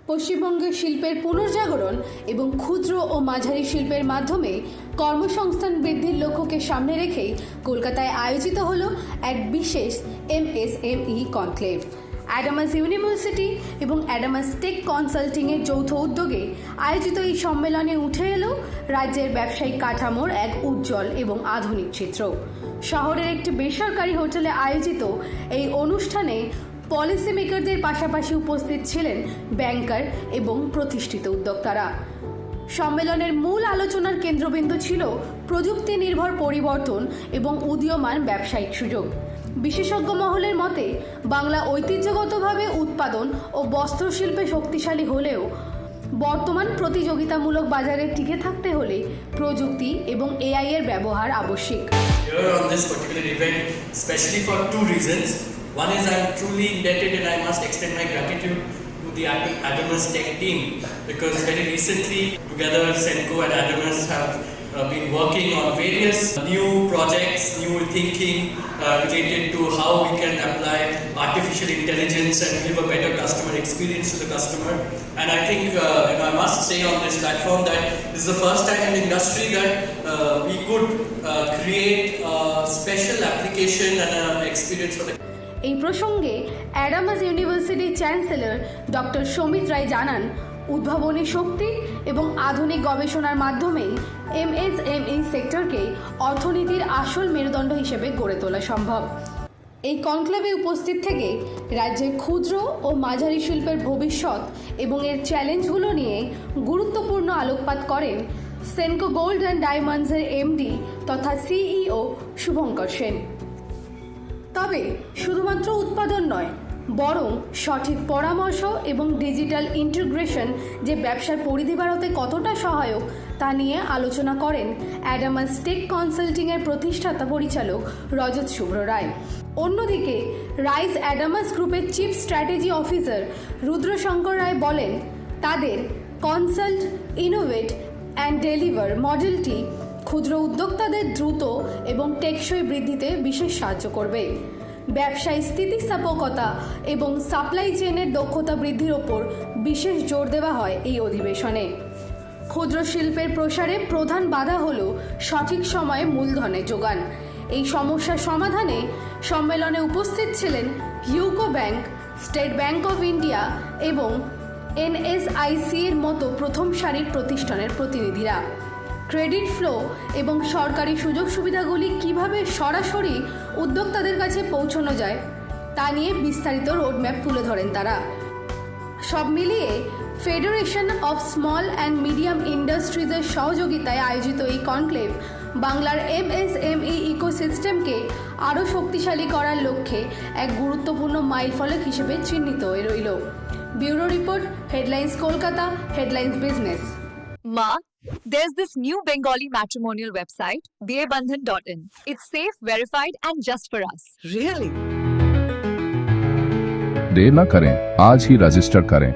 পশ্চিমবঙ্গের শিল্পের পুনর্জাগরণ এবং ক্ষুদ্র ও মাঝারি শিল্পের মাধ্যমে কর্মসংস্থান বৃদ্ধির লক্ষ্যকে সামনে রেখেই কলকাতায় আয়োজিত হলো এক বিশেষ এমএসএমই কনক্লেভ। অ্যাডামাস ইউনিভার্সিটি এবং অ্যাডামাস টেক কনসাল্টিংয়ের যৌথ উদ্যোগে আয়োজিত এই সম্মেলনে উঠে এলো রাজ্যের ব্যবসায়িক কাঠামোর এক উজ্জ্বল এবং আধুনিক চিত্র। শহরের একটি বেসরকারি হোটেলে আয়োজিত এই অনুষ্ঠানে পলিসি মেকারদের পাশাপাশি উপস্থিত ছিলেন ব্যাংকার এবং প্রতিষ্ঠিত উদ্যোক্তারা। সম্মেলনের মূল আলোচনার কেন্দ্রবিন্দু ছিল প্রযুক্তি নির্ভর পরিবর্তন এবং উদীয়মান ব্যবসায়িক সুযোগ। বিশেষজ্ঞ মহলের মতে বাংলা ঐতিহ্যগতভাবে উৎপাদন ও বস্ত্রশিল্পে শক্তিশালী হলেও বর্তমান প্রতিযোগিতামূলক বাজারে টিকে থাকতে হলে প্রযুক্তি এবং এআই এর ব্যবহার আবশ্যিক। Here on this particular event, especially for two reasons. One is I'm truly indebted and I must extend my gratitude to the Adamas Tech team because very recently together Senco and Adamas have been working on various new projects, new thinking related to how we can apply artificial intelligence and give a better customer experience to the customer. And I think I must say on this platform that this is the first time in the industry that we could create a special application and an experience for the এই প্রসঙ্গে অ্যাডামাস ইউনিভার্সিটির chancellor doctor Samit রায় জানান, উদ্ভাবনী শক্তি এবং আধুনিক গবেষণার মাধ্যমেই MSME সেক্টরকে অর্থনীতির আসল মেরুদণ্ড হিসেবে গড়ে তোলা সম্ভব। এই কনক্লেভে উপস্থিত থেকে রাজ্যের ক্ষুদ্র ও মাঝারি শিল্পের ভবিষ্যৎ এবং এর চ্যালেঞ্জগুলো নিয়ে গুরুত্বপূর্ণ আলোকপাত করেন সেনকো গোল্ড অ্যান্ড ডায়মন্ডসের এমডি তথা সিইও শুভঙ্কর সেন। তবে শুধুমাত্র উৎপাদন নয়, বরং সঠিক পরামর্শ এবং ডিজিটাল ইন্টিগ্রেশন যে ব্যবসার পরিধি বাড়াতে কতটা সহায়ক তা নিয়ে আলোচনা করেন অ্যাডামাস টেক কনসাল্টিংয়ের প্রতিষ্ঠাতা পরিচালক রজত শুভ্র রায়। অন্যদিকে রাইজ অ্যাডামাস গ্রুপের চিফ স্ট্র্যাটেজি অফিসার রুদ্রশঙ্কর রায় বলেন, তাদের কনসাল্ট, ইনোভেট অ্যান্ড ডেলিভার মডেলটি ক্ষুদ্র উদ্যোক্তাদের দ্রুত এবং টেকসই বৃদ্ধিতে বিশেষ সাহায্য করবে। ব্যবসায় স্থিতিস্থাপকতা এবং সাপ্লাই চেইনের দক্ষতা বৃদ্ধির ওপর বিশেষ জোর দেওয়া হয় এই অধিবেশনে। ক্ষুদ্র শিল্পের প্রসারে প্রধান বাধা হল সঠিক সময়ে মূলধনের যোগান। এই সমস্যার সমাধানে সম্মেলনে উপস্থিত ছিলেন UCO bank, state bank of India এবং এনএসআইসি এর মতো প্রথম সারির প্রতিষ্ঠানের প্রতিনিধিরা। ক্রেডিট ফ্লো এবং সরকারি সুযোগ সুবিধাগুলি কিভাবে সরাসরি উদ্যোক্তাদের কাছে পৌঁছানো যায় তা নিয়ে বিস্তারিত রোডম্যাপ তুলে ধরেন তারা। সব মিলিয়ে federation of small and medium ইন্ডাস্ট্রিজের সহযোগিতায় আয়োজিত এই কনক্লেভ বাংলার এমএসএমই ইকোসিস্টেমকে আরও শক্তিশালী করার লক্ষ্যে এক গুরুত্বপূর্ণ মাইলফলক হিসেবে চিহ্নিত হয়ে রইল। Bureau report, headlines Kolkata, headlines business. Ma, there's this new Bengali matrimonial website, BABandhan.in. It's safe, verified, and just for us. Really? देर न करें, आज ही रजिस्टर करें।